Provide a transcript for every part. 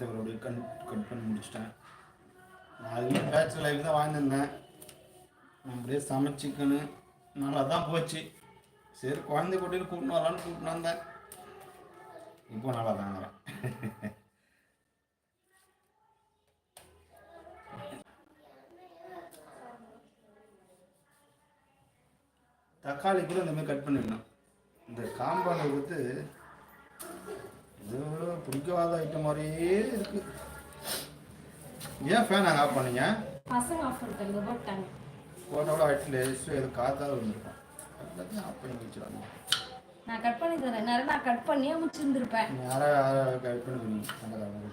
ஒரு கட் பண்ணி முடிச்சிட்டேன். நான் அதுவே பேச்சுலர் லைஃப் தான் வாழ்ந்துருந்தேன். நம்மளே சமைச்சிக்கணும் நல்லா தான் போச்சு. சரி குழந்தை கூட்டிட்டு கூட்டின்னு வரலான்னு கூட்டின்னு வந்தேன். இப்போ நல்லா தாங்கிறேன். தக்காளி கூட இந்த மாதிரி கட் பண்ணிடணும். இந்த காம்பவுண்ட் கொடுத்து இது பிடிக்காத ஐட்டம் மாதிரியே இருக்கு. ஏன் ஃபேன் ஆஃப் பண்ணீங்க? பசங்க ஆஃப் பண்ணிட்டாங்க போட்டாங்க. போட்டோட அட்லீஸ்ட் இது காத்தாவது வந்துருக்கும். எல்லாத்தையும் ஆஃப் பண்ணி வச்சிருவாங்க. நான் கட் பண்ணி தரேன். நான் கட் பண்ணியே முடிச்சிருந்துருப்பேன். யாரை கட் பண்ணுவீங்க?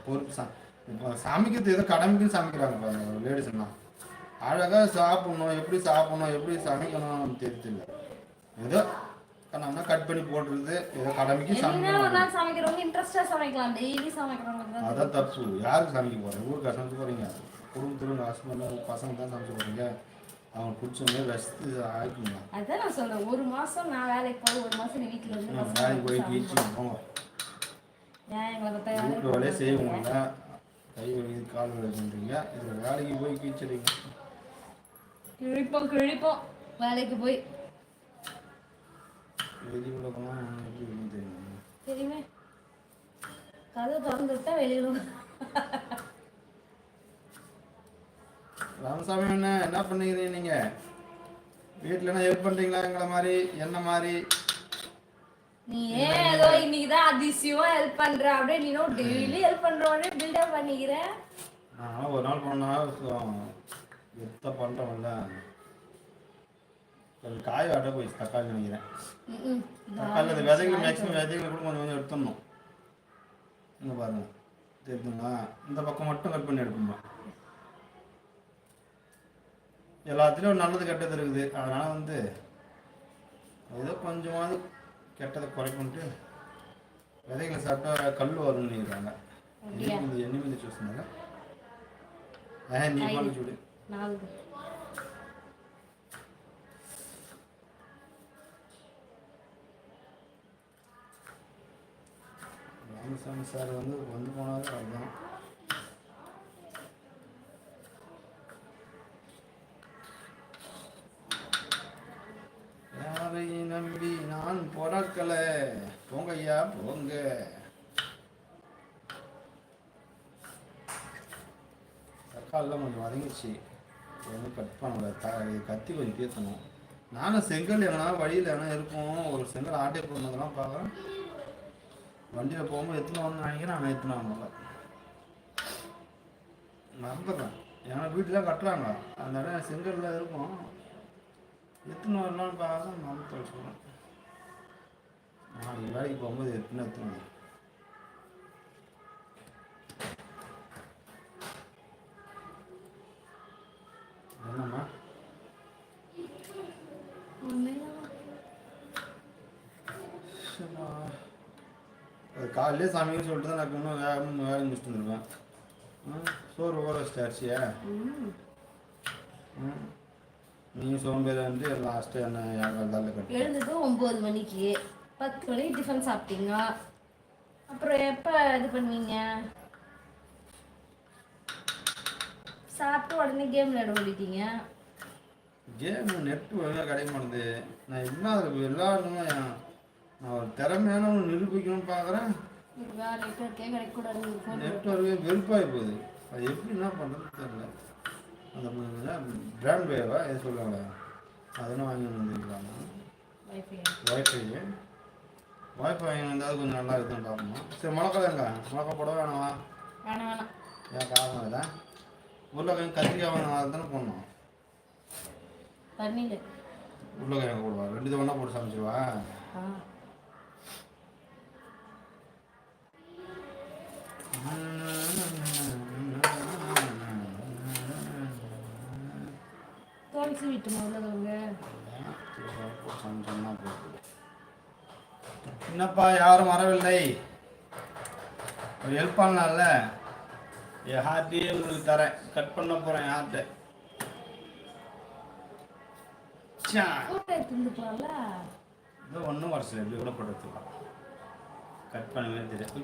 பொறுப்பு இப்போ சமைக்கிறது ஏதோ கடமைக்குன்னு சமைக்கிறாங்க பாருங்க லேடிஸ்லாம். அழகாக சாப்பிடணும், எப்படி சாப்பிடணும், எப்படி சமைக்கணும் தெரியல. ஏதோ நம்ம கட் பண்ணி போட்டுருது, ஏதோ கடமைக்கு சமைக்கிறவங்க இன்ட்ரெஸ்டா சமைக்கலாம். டெய்லி சமைக்கிறவங்க அதான் தப்பு. யாருக்கு சமைக்க போறீங்க? ஊருக்கு சமைச்சு போறீங்க, குடும்பத்துல ஹஸ்பண்ட் பசங்க தான் சமைச்சு போறீங்க. அவங்க பிடிச்சவங்க ரசித்து ஆயிக்கணும். அதான் நான் சொல்றேன், ஒரு மாசம் நான் வேலைக்கு போய் ஒரு மாசம் நீ வீட்டுல இருந்து வேலைக்கு போய் கீச்சு போங்க. வீட்டு வேலையே செய்வீங்க, கை வலி கால் வலின்றீங்க, இதுல வேலைக்கு போய் கீச்சிடுங்க. கிழிப்போம் வேலைக்கு போய் வெளியுள்ள போனால் எப்படி தெரியும்? தெரியுமே, கதை திறந்து விட்டா வெளியில. ராமசாமி என்ன பண்ணுறீங்க நீங்கள்? வீட்டில் ஹெல்ப் பண்ணுறீங்களா எங்களை மாதிரி, என்ன மாதிரி? நீ ஏன் ஏதோ இன்னைக்குதான் அதிசயமா ஹெல்ப் பண்ற அப்படியே நீ டெய்லி ஹெல்ப் பண்றவனே பில்டப் பண்ணிக்கிறேன். நான் ஒரு நாள் பண்ணா எத்த பண்ணுறவன்ல காய் வாட்ட போயிடுச்சு. தக்காளி நினைக்கிறேன். தக்காளி அந்த விதைகள் மேக்ஸிமம் விதைகளை கூட கொஞ்சம் கொஞ்சம் எடுத்துடணும். இங்கே பாருங்க தெரியுதுங்களா? இந்த பக்கம் மட்டும் கட் பண்ணி எடுக்கணும். எல்லாத்துலேயும் நல்லது கெட்டது இருக்குது. அதனால் ஏதோ கொஞ்சமாவது கெட்டதை குறைக்கணுன்ட்டு விதைகளை சாப்பிட்டா கல் வரும்னு நினைக்கிறாங்க. எண்ணெய் மீது சூஸ்னாங்க. நீ பண்ண சூடு ராமசாமி சார் வந்து போனாலும் அதுதான். யாரை நம்பி நான் பிறக்கலை, போங்க ஐயா போங்க. தக்காளிலாம் கொஞ்சம் வதங்கிடுச்சு, கொஞ்சம் கட் பண்ணல. கத்தி கொஞ்சம் தீர்த்தணும். நானும் செங்கல் எங்கன்னா வழியில் எங்கன்னா இருக்கும், ஒரு செங்கல் ஆட்டை போனதெல்லாம் பார்க்குறேன். வண்டியில் போகும்போது எத்தனை வந்து நினைக்கிறேன். நான் எத்தனை வரல மறந்துடுறேன். ஏன்னா வீட்டில் கட்டுறாங்க, அந்த இடம் செங்கலில் இருக்கும். எத்தனை வரலான்னு பார்க்க மறந்து வச்சுக்கிறேன். நாளைக்கு வேலைக்கு போகும்போது எத்தனை என்னம்மா காலையிலே சாமின்னு சொல்லிட்டு தான் நான் இன்னும் வேலை முடிச்சுட்டு வந்துருவேன். சோறு ஊற வச்சுட்டு அரிசியா? நீங்கள் சோம்பேறி வந்து லாஸ்ட்டு என்ன ஏழு கட்டு எழுந்தது 9 மணிக்கு. 10 மணிக்கு டிஃபன் சாப்பிட்டீங்க. அப்புறம் எப்போ இது பண்ணுவீங்க? சாப்பிட்டு உடனே கேம் விளையாட ஓடிட்டீங்க. கேமு நெட்டு ஒழுங்காக கிடைக்க மாட்டேது. நான் என்ன எல்லாருமே நான் ஒரு திறமையான நிரூபிக்கணும்னு பார்க்குறேன். நெட்ஒர்க்கு வெறுப்பாகி போகுது. அது எப்படி என்ன பண்ணுறது தெரியல. அந்த பிராண்ட் வேவா எது சொல்லுவாங்க, அதெல்லாம் வாங்கி வந்துருக்கலாமா? வாய்ஃபை வாங்கி வந்தால் கொஞ்சம் நல்லா இருக்குன்னு பார்க்கணும். சரி மிளகா எங்க மிளகா போட வேணாமா? ஏன் காரணம் இல்லை. உருளைக்கிழங்கு கத்திரிக்காய் வாங்க தானே போடணும். உருளைக்கிழங்கு போடுவா, 2 தவணா போட்டு சமைச்சிருவா. என்னப்பா யாரும் வரவில்லை, ஒரு ஹெல்ப் பண்ணலாம்ல? என் ஹார்ட்டையே உங்களுக்கு தரேன், கட் பண்ண போறேன் ஹார்ட்டை. ஒன்றும் வரல, எப்படி கூட போட்டு கட் பண்ணவே தெரியாது.